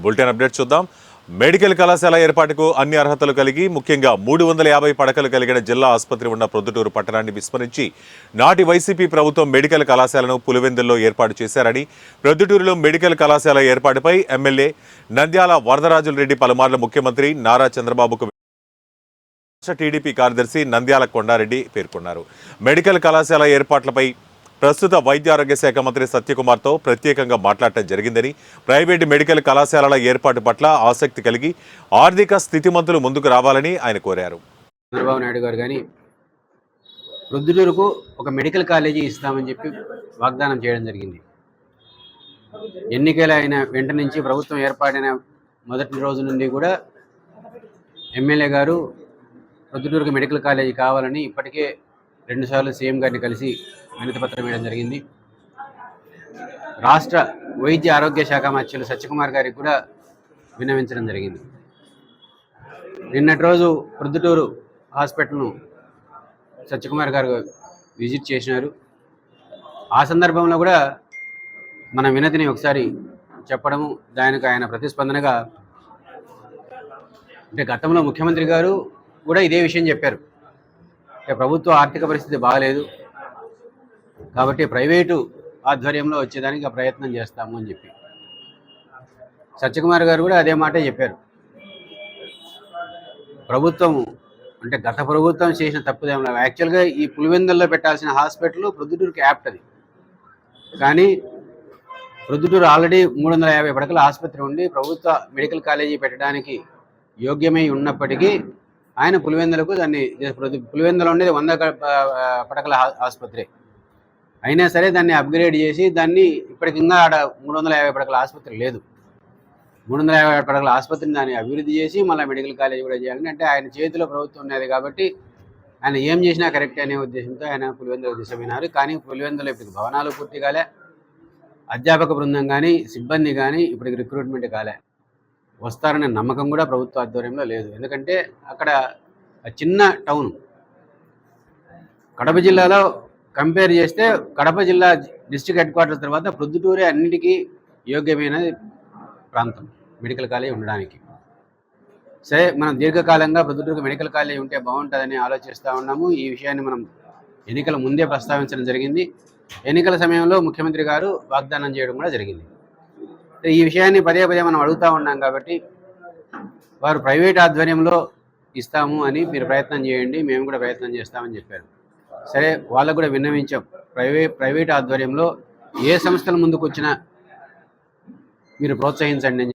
Bulletin update చూద్దాం. Medical కళాశాల ఏర్పాటుకు అన్ని అర్హతలు కలిగి ముఖ్యంగా 350 పడకలు కలిగిన జిల్లా ఆసుపత్రి ఉన్న ప్రొద్దుటూరు పట్టణాన్ని విస్మరించి నాటి వైసీపీ ప్రభుత్వం మెడికల్ కళాశాలను పులివెందుల్లో ఏర్పాటు చేశారని, ప్రొద్దుటూరులో మెడికల్ కళాశాల ఏర్పాటుపై ఎమ్మెల్యే నంద్యాల వరదరాజులరెడ్డి పలుమార్లు ముఖ్యమంత్రి నారా చంద్రబాబుకు టీడీపీ కార్యదర్శి నంద్యాల కొండారెడ్డి పేర్కొన్నారు. మెడికల్ కళాశాల ఏర్పాట్లపై ప్రస్తుత వైద్య ఆరోగ్య శాఖ మంత్రి సత్యకుమార్తో ప్రత్యేకంగా మాట్లాడటం జరిగిందని, ప్రైవేటు మెడికల్ కళాశాలల ఏర్పాటు పట్ల ఆసక్తి కలిగి ఆర్థిక స్థితిమంతులు ముందుకు రావాలని ఆయన కోరారు. చంద్రబాబు నాయుడు గారు కానీ ప్రొద్దుటూరుకు ఒక మెడికల్ కాలేజీ ఇస్తామని చెప్పి వాగ్దానం చేయడం జరిగింది. ఎన్నికలు అయిన వెంట నుంచి ప్రభుత్వం ఏర్పాటైన మొదటి రోజు నుండి కూడా ఎమ్మెల్యే గారు ప్రొద్దుటూరుకు మెడికల్ కాలేజీ కావాలని ఇప్పటికే 2 సార్లు సీఎం గారిని కలిసి వినతి పత్రం వేయడం జరిగింది. రాష్ట్ర వైద్య ఆరోగ్య శాఖ మంత్రులు సత్యకుమార్ గారికి కూడా విన్నవించడం జరిగింది. నిన్నటి రోజు ప్రొద్దుటూరు హాస్పిటల్ను సత్యకుమార్ గారు విజిట్ చేసినారు. ఆ సందర్భంలో కూడా మన వినతిని ఒకసారి చెప్పడము, దానికి ఆయన ప్రతిస్పందనగా అంటే గతంలో ముఖ్యమంత్రి గారు కూడా ఇదే విషయం చెప్పారు. ప్రభుత్వ ఆర్థిక పరిస్థితి బాగలేదు కాబట్టి ప్రైవేటు ఆధ్వర్యంలో వచ్చేదానికి ప్రయత్నం చేస్తాము అని చెప్పి సత్యకుమార్ గారు కూడా అదే మాటే చెప్పారు. ప్రభుత్వం అంటే గత ప్రభుత్వం చేసిన తప్పుదేమో, యాక్చువల్గా ఈ పులివెందుల్లో పెట్టాల్సిన హాస్పిటల్ ప్రొద్దుటూరుకి యాప్ట్ అది. కానీ ప్రొద్దుటూరు ఆల్రెడీ 350 పడకల ఆసుపత్రి ఉండి ప్రభుత్వ మెడికల్ కాలేజీ పెట్టడానికి యోగ్యమై ఉన్నప్పటికీ ఆయన పులివెందులకు దాన్ని పులివెందులో ఉండేది 100 పడకల ఆసుపత్రి అయినా సరే దాన్ని అప్గ్రేడ్ చేసి దాన్ని ఇప్పటికి ఇంకా ఆడ 350 పడకల ఆసుపత్రి లేదు. 350 పడకల ఆసుపత్రిని దాన్ని అభివృద్ధి చేసి మళ్ళీ మెడికల్ కాలేజీ కూడా చేయాలని అంటే ఆయన చేతిలో ప్రభుత్వం ఉన్నది కాబట్టి ఆయన ఏం చేసినా కరెక్ట్ అనే ఉద్దేశంతో ఆయన పులివెందులకు తీసుకుపోయినారు. కానీ పులివెందులో ఇప్పటికి భవనాలు పూర్తి కాలే, అధ్యాపక బృందం కానీ సిబ్బంది కానీ ఇప్పటికి రిక్రూట్మెంట్ కాలే. వస్తారనే నమ్మకం కూడా ప్రభుత్వ ఆధ్వర్యంలో లేదు. ఎందుకంటే అక్కడ చిన్న టౌన్, కడప జిల్లాలో కంపేర్ చేస్తే కడప జిల్లా డిస్ట్రిక్ట్ హెడ్ క్వార్టర్స్ తర్వాత ప్రొద్దుటూరే అన్నిటికీ యోగ్యమైన ప్రాంతం మెడికల్ కాలేజీ ఉండడానికి. సరే, మనం దీర్ఘకాలంగా ప్రొద్దుటూరుకు మెడికల్ కాలేజీ ఉంటే బాగుంటుందని ఆలోచిస్తూ ఉన్నాము. ఈ విషయాన్ని మనం ఎన్నికల ముందే ప్రస్తావించడం జరిగింది. ఎన్నికల సమయంలో ముఖ్యమంత్రి గారు వాగ్దానం చేయడం కూడా జరిగింది. ఈ విషయాన్ని పదే మనం అడుగుతూ ఉన్నాం కాబట్టి వారు ప్రైవేట్ ఆధ్వర్యంలో ఇస్తాము అని మీరు ప్రయత్నం చేయండి, మేము కూడా ప్రయత్నం చేస్తామని చెప్పారు. సరే, వాళ్ళకు కూడా విన్నవించాం. ప్రైవేట్ ఆధ్వర్యంలో ఏ సంస్థల ముందుకు వచ్చినా మీరు ప్రోత్సహించండి అని